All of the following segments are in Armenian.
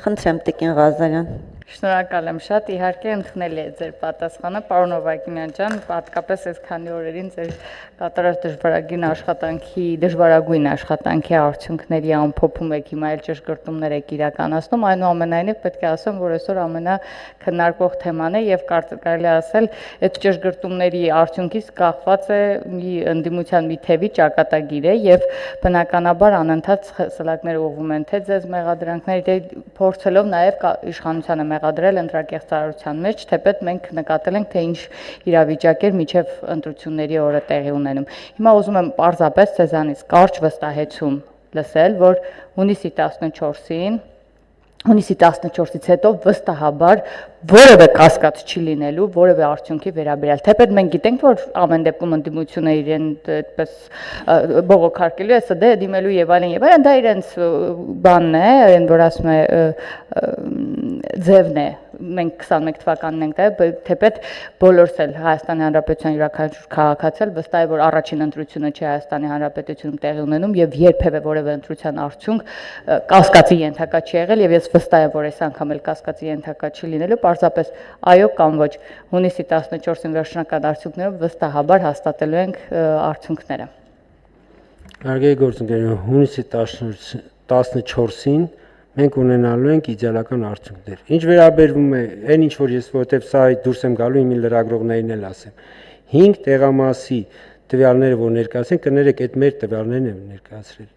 Խնդրեմ Տիկին Ղազարյան։ Շնորհակալ եմ շատ, իհարկե ընդունելի է ձեր պատասխանը, պարոն Օվակիմյան ջան, պատկապես այս քանի օրերին ձեր կատարած դժվարագույն աշխատանքի արդյունքների ամփոփում եք հիմա էլ ճշգրտումներ եք իրականացնում, այնուամենայնիվ պետք է ասեմ, որ այսօր ամենաքննարկվող թեման է եւ կարելի ասել, այդ ճշգրտումների արդյունքից կախված է մի ընդդիմության մի թևի ճակատագիր է եւ բնականաբար անընդհատ սլակները ուղղվում են թե ձեզ մեղադրանքների փորձելով նաեւ իշխանությանը մեղադրել ընտրակեղծարարության մեջ, թեպետ մենք նկատել ենք, թե ինչ իրավիճակ էր մինչև ընտրությունների օրը տեղի ունենում։ Հիմա ուզում եմ պարզապես ցեզանից կարճ վստահեցում լսել, որ հունիսի 14-ից հետո վստահաբար որևէ կասկած չի լինելու որևէ արդյունքի վերաբերյալ։ Թեպետ մենք գիտենք, որ ամեն դեպքում ընդդիմությունը իրեն այդպես բողոքարկելու է, ՍԴ դիմելու եւ այլն, դա իրենց բանն է, այն որ ասում է ձևն է։ Մենք 21 թվականին ենք դա, թեպետ բոլորս էլ Հայաստանի Հանրապետության յուրաքանչյուր քաղաքացի վստահ է, որ առաջին ընտրությունը չի Հայաստանի Հանրապետությունում տեղի ունենում եւ երբեւե որևէ ընտրության արդյունք կասկածի ենթակա չի եղել եւ ես վստահ եմ, որ այս անգամ էլ կասկածի ենթակա չի լինելու, պարզապես այո կամ ոչ։ Հունիսի 14-ին վերջնական արդյունքներով վստահաբար հաստատելու ենք արդյունքները։ Հարգելի գործընկերներ, հունիսի 14-ին մենք ունենալու ենք իդեալական արդյունքներ։ Ինչ վերաբերվում է այն ինչ որ ես որտեվ սա դուրս եմ գալու իմ լրագրողներին էլ ասեմ։ 5 տեղամասի տվյալները որ ներկայացնենք, կներեք այդ մեր տվյալներն են ներկայացրել։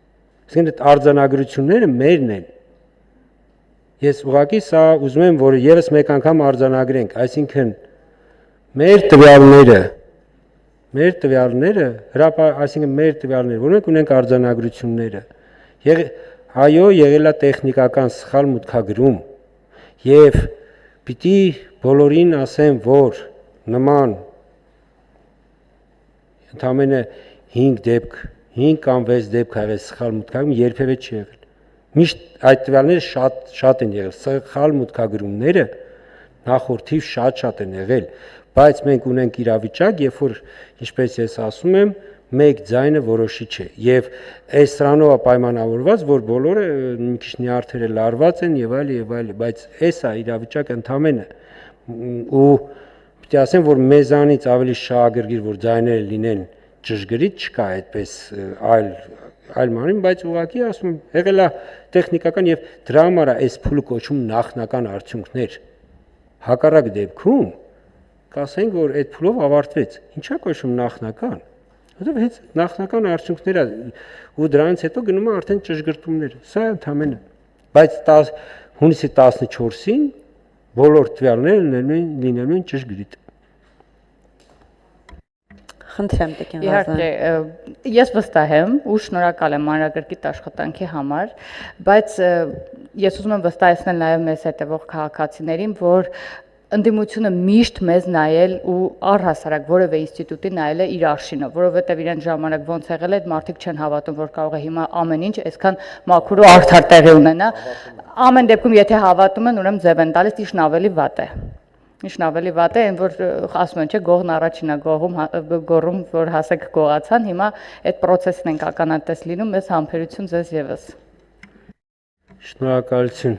Այսինքն այդ արձանագրությունները մերն են։ Ես ուղղակի սա ուզում եմ որ եւս մեկ անգամ արձանագրենք, այսինքն մեր տվյալները, որոնք ունենք արձանագրությունները, այո, եղել է տեխնիկական սխալ մուտքագրում եւ պիտի բոլորին ասեմ, որ նման ընդամենը 5 դեպք, 5 կամ 6 դեպք եղել սխալ մուտքագրում երբևէ չի եղել։ Միշտ այդ տվյալները շատ են եղել, սխալ մուտքագրումները նախորդիվ շատ են եղել, բայց մենք ունենք իրավիճակ, երբ որ ինչպես ես ասում եմ, մեկ ձայնը որոշիչ է եւ այս սրանով է պայմանավորված, որ բոլորը մի քիչ նյարդերը լարված են եւ այլ, բայց էսա իրավիճակը ընդամենը ու պիտի ասեմ, որ մեզանից ավելի շահագրգիռ որ ձայները լինեն ճշգրիտ չկա այդպես այլ մանրին, բայց ուղղակի ասում եմ, եղել է տեխնիկական եւ դրա համար է այս փուլը կոչվում նախնական արդյունքներ։ Հակառակ դեպքում կասենք, որ այդ փուլով ավարտվեց։ Ինչա կոչվում նախնական։ Որտեւ հենց նախնական արդյունքները ու դրանից հետո գնում է արդեն ճշգրտումները։ Սա ընդամենը։ Բայց հունիսի 14-ին բոլոր տվյալները լինելու են ճշգրիտ։ Խնդրեմ Տիկին Ղազարյան։ Իհարկե, ես վստահ եմ ու շնորհակալ եմ մանրակրկիտ աշխատանքի համար, բայց ես ուզում եմ վստահեցնել նաև մեզ հետևող քաղաքացիներին, որ ընդդիմությունը միշտ մեզ նայել ու առհասարակ որևէ ինստիտուտի նայել է իր արշինով, որովհետև իրեն ժամանակ ոնց եղել է, այդ մարդիկ չեն հավատում, որ կարող է հիմա ամեն ինչ այսքան մաքուր ու արդար տեղի ունենա։ Ամեն դեպքում, եթե հավատում են, ուրեմն ձև են տալիս, իշն ավելի վատ է։ Իշն ավելի վատ է, այն որ ասում են, չէ, գողն առաջինա գոռում, որ հասեք գողացան, հիմա այդ process-ն ենք ականատես լինում, մեզ համբերություն ձեզ եւս։ Շնորհակալություն։